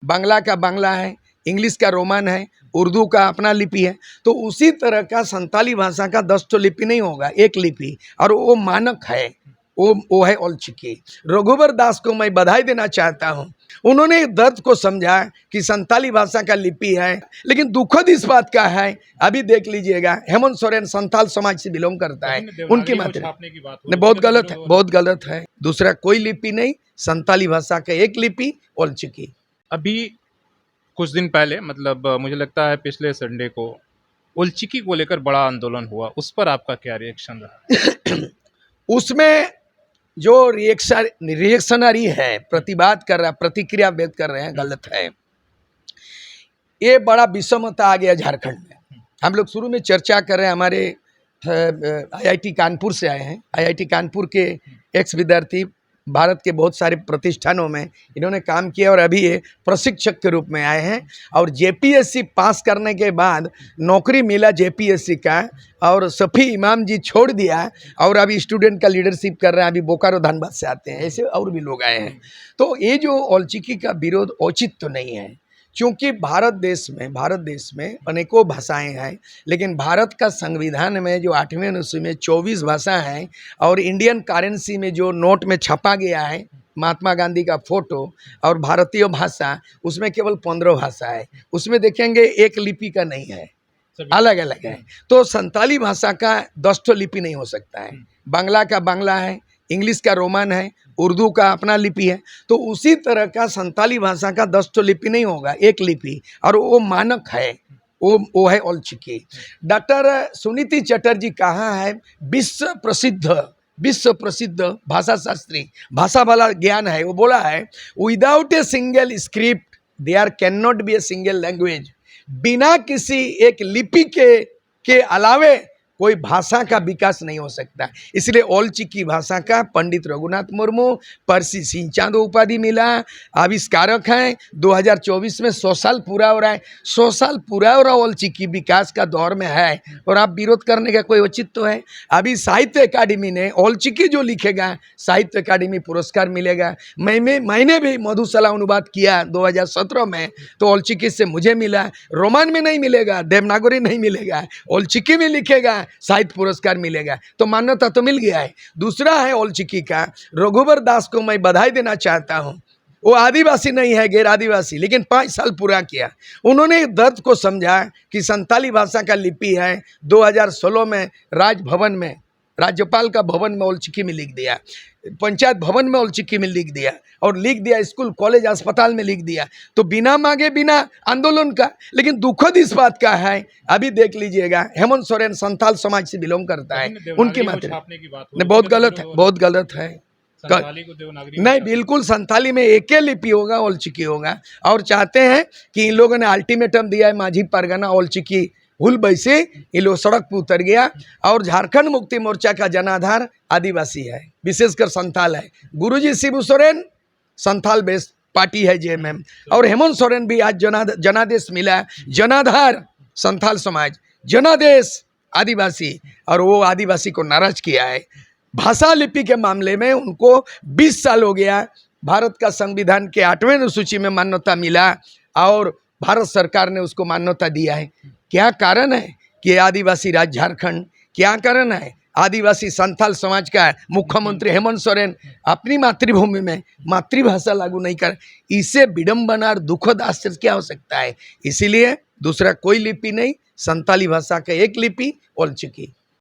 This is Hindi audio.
बांग्ला का बांग्ला है, इंग्लिश का रोमन है, उर्दू का अपना लिपि है। तो उसी तरह का संताली भाषा का 10 तो लिपि नहीं होगा, एक लिपि, और वो मानक है, वो है औलचिकी। रघुवर दास को मैं बधाई देना चाहता हूँ, उन्होंने दर्द को समझा कि संताली भाषा का लिपि है। लेकिन दुखद इस बात का है, अभी देख लीजिएगा, हेमंत सोरेन संताल समाज से बिलोंग करता है, उनकी मात्रा बहुत गलत है, बहुत गलत है। दूसरा कोई लिपि नहीं, संताली भाषा का एक लिपि औलचिकी। अभी कुछ दिन पहले, मतलब मुझे लगता है पिछले संडे को, औलचिकी को लेकर बड़ा आंदोलन हुआ, उस पर आपका क्या रिएक्शन रहा? उसमें जो रिएक्शनरी है, प्रतिवाद कर रहा, प्रतिक्रिया व्यक्त कर रहे हैं, गलत है। ये बड़ा विषमता आ गया झारखंड में। हम लोग शुरू में चर्चा कर रहे हैं, हमारे आईआईटी कानपुर से आए हैं, आईआईटी कानपुर के एक्स विद्यार्थी, भारत के बहुत सारे प्रतिष्ठानों में इन्होंने काम किया और अभी ये प्रशिक्षक के रूप में आए हैं। और जेपीएससी पास करने के बाद नौकरी मिला जेपीएससी का, और सफ़ी इमाम जी छोड़ दिया और अभी स्टूडेंट का लीडरशिप कर रहे हैं। अभी बोकारो धनबाद से आते हैं, ऐसे और भी लोग आए हैं। तो ये जो औलचिकी का विरोध उचित तो नहीं है, क्योंकि भारत देश में अनेकों भाषाएं हैं, लेकिन भारत का संविधान में जो 8वें अनुच्छेद में 24 भाषा हैं, और इंडियन करेंसी में जो नोट में छपा गया है महात्मा गांधी का फोटो और भारतीय भाषा, उसमें केवल 15 भाषा है। उसमें देखेंगे एक लिपि का नहीं है, अलग अलग है। तो संताली भाषा का 10 तो लिपि नहीं हो सकता है। बांग्ला का बांग्ला है, इंग्लिश का रोमन है, उर्दू का अपना लिपि है। तो उसी तरह का संताली भाषा का 10 तो लिपि नहीं होगा, एक लिपि, और वो मानक है, वो है औलचिकी। डॉक्टर सुनीति चटर्जी कहाँ है, विश्व प्रसिद्ध भाषा शास्त्री, भाषा वाला ज्ञान है, वो बोला है, without a single script there can not be a single language. बिना किसी एक लिपि के अलावे कोई भाषा का विकास नहीं हो सकता। इसलिए औलचिकी भाषा का पंडित रघुनाथ मुर्मू परसी सिंह चांदो उपाधि मिला, आविष्कारक हैं। 2024 में 100 साल पूरा हो रहा है, 100 साल पूरा हो रहा औलचिकी विकास का दौर में है, और आप विरोध करने का कोई उचित तो है? अभी साहित्य अकादमी ने औलचिकी जो लिखेगा साहित्य अकादमी पुरस्कार मिलेगा। मैंने भी मधुशाला अनुवाद किया 2017 में, तो औलचिकी से मुझे मिला। रोमन में नहीं मिलेगा, देवनागरी नहीं मिलेगा, औलचिकी में लिखेगा साहित्य पुरस्कार मिलेगा। तो मान्यता तो मिल गया है। दूसरा है औलचिकी का, रघुवर दास को मैं बधाई देना चाहता हूँ। वो आदिवासी नहीं है, गैर आदिवासी, लेकिन 5 साल पूरा किया। उन्होंने दर्द को समझा कि संताली भाषा का लिपि है। 2016 में राजभवन में, राज्यपाल का भवन में औलचिकी में लिख दिया, पंचायत भवन में औलचिकी में लिख दिया, और लिख दिया स्कूल कॉलेज अस्पताल में लिख दिया। तो बिना मांगे, बिना आंदोलन का। लेकिन दुखद इस बात का है, अभी देख लीजिएगा, हेमंत सोरेन संताल समाज से बिलोंग करता है, उनकी मात्रा बहुत गलत है, बहुत गलत है। नहीं, बिल्कुल संताली में एक ही लिपि होगा, औलचिकी होगा। और चाहते हैं कि इन लोगों ने अल्टीमेटम दिया है, माझी परगना औलचिकी हुल बैसे, ये लोग सड़क पर उतर गया। और झारखंड मुक्ति मोर्चा का जनाधार आदिवासी है, विशेषकर संथाल है। गुरुजी शिबू सोरेन संथाल बेस्ड पार्टी है जेएमएम, और हेमंत सोरेन भी आज जनादेश मिला, जनाधार संथाल समाज, जनादेश आदिवासी, और वो आदिवासी को नाराज किया है। भाषा लिपि के मामले में उनको 20 साल हो गया। भारत का संविधान के 8वें अनुसूची में मान्यता मिला, और भारत सरकार ने उसको मान्यता दिया है। क्या कारण है कि आदिवासी राज्य झारखंड, क्या कारण है? आदिवासी संथाल समाज का मुख्यमंत्री हेमंत सोरेन अपनी मातृभूमि में मातृभाषा लागू नहीं कर, इसे विडंबना और दुखद आश्चर्य क्या हो सकता है? इसीलिए दूसरा कोई लिपि नहीं, संताली भाषा का एक लिपि औलचिकी।